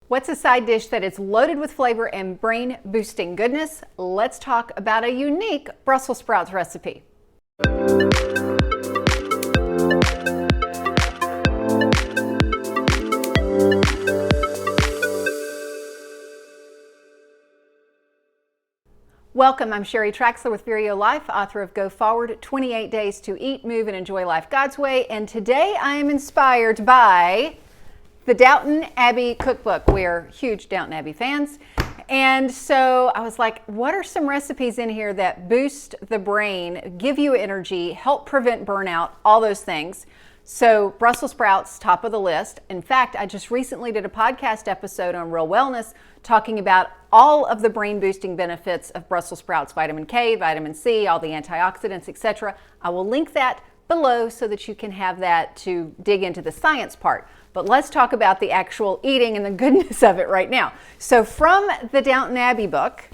What's a side dish that is loaded with flavor and brain-boosting goodness? Let's talk about a unique Brussels sprouts recipe. Welcome, I'm Sheri Traxler with Nourish Your Life, author of Go Forward, 28 Days to Eat, Move, and Enjoy Life God's Way. And today I am inspired by the Downton Abbey Cookbook. We're huge Downton Abbey fans. And so I was like, what are some recipes in here that boost the brain, give you energy, help prevent burnout, all those things. So Brussels sprouts, top of the list. In fact, I just recently did a podcast episode on Real Wellness talking about all of the brain boosting benefits of Brussels sprouts, vitamin K, vitamin C, all the antioxidants, etc. I will link that below so that you can have that to dig into the science part. But let's talk about the actual eating and the goodness of it right now. So from the Downton Abbey book,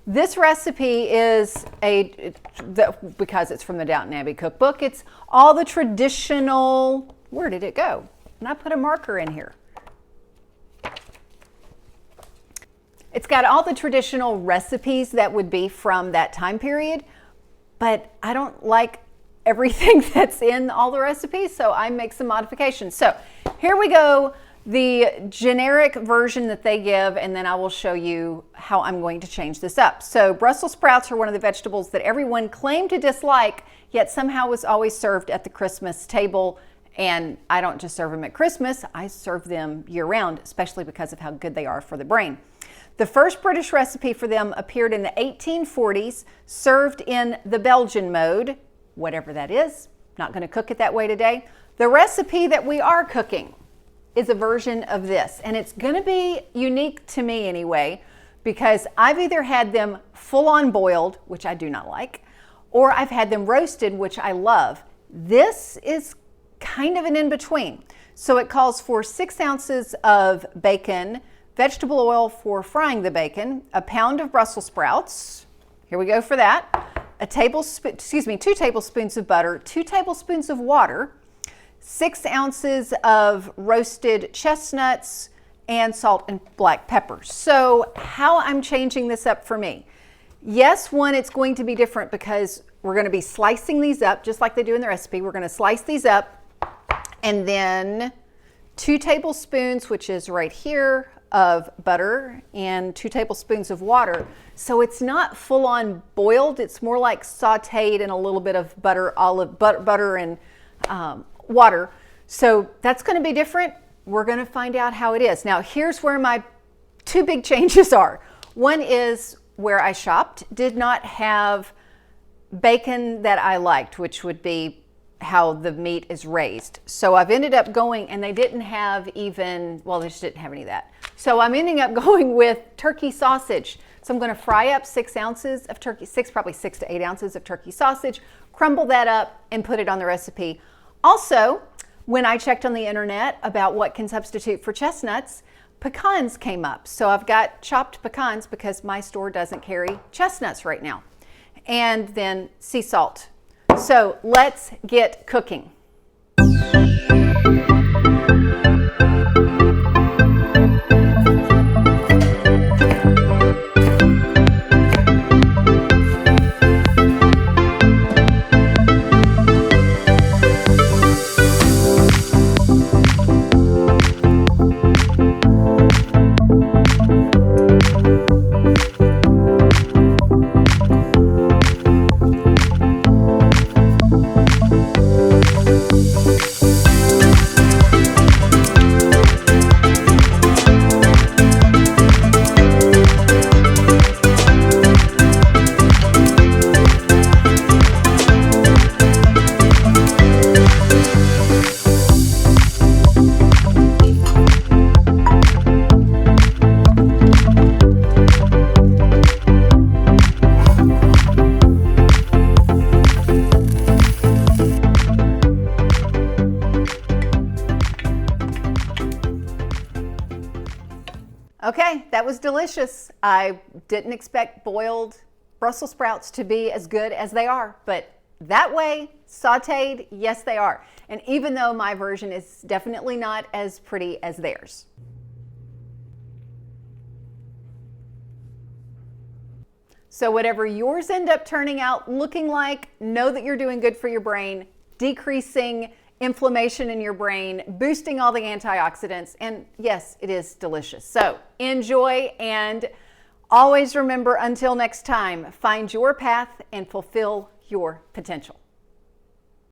this recipe is because it's from the Downton Abbey Cookbook, it's all the traditional, where did it go? And I put a marker in here. It's got all the traditional recipes that would be from that time period, but I don't like everything that's in all the recipes, so I make some modifications. So here we go, the generic version that they give, and then I will show you how I'm going to change this up. So Brussels sprouts are one of the vegetables that everyone claimed to dislike, yet somehow was always served at the Christmas table. And I don't just serve them at Christmas, I serve them year-round, especially because of how good they are for the brain. The first British recipe for them appeared in the 1840s, served in the Belgian mode, whatever that is. Not going to cook it that way today. The recipe that we are cooking is a version of this, and it's going to be unique to me anyway, because I've either had them full-on boiled, which I do not like, or I've had them roasted, which I love. This is kind of an in-between. So it calls for 6 ounces of bacon, vegetable oil for frying the bacon, a pound of Brussels sprouts, here we go for that, 2 tablespoons of butter, 2 tablespoons of water, 6 ounces of roasted chestnuts, and salt and black pepper. So how I'm changing this up for me. Yes, one, it's going to be different because we're going to be slicing these up just like they do in the recipe. We're going to slice these up, and then 2 tablespoons, which is right here, of butter and 2 tablespoons of water. So it's not full on boiled. It's more like sauteed in a little bit of butter and water. So that's going to be different. We're going to find out how it is. Now here's where my 2 big changes are. One is where I shopped did not have bacon that I liked, which would be how the meat is raised. So I've ended up going, and they didn't have even, well, they just didn't have any of that. So I'm ending up going with turkey sausage. So I'm going to fry up 6 ounces of turkey, probably 6 to 8 ounces of turkey sausage, crumble that up and put it on the recipe. Also, when I checked on the internet about what can substitute for chestnuts, pecans came up. So I've got chopped pecans because my store doesn't carry chestnuts right now. And then sea salt. So let's get cooking. Okay, that was delicious. I didn't expect boiled Brussels sprouts to be as good as they are, but that way, sauteed, yes they are. And even though my version is definitely not as pretty as theirs. So whatever yours end up turning out looking like, know that you're doing good for your brain, decreasing inflammation in your brain, boosting all the antioxidants, and yes, it is delicious. So enjoy, and always remember, until next time, find your path and fulfill your potential.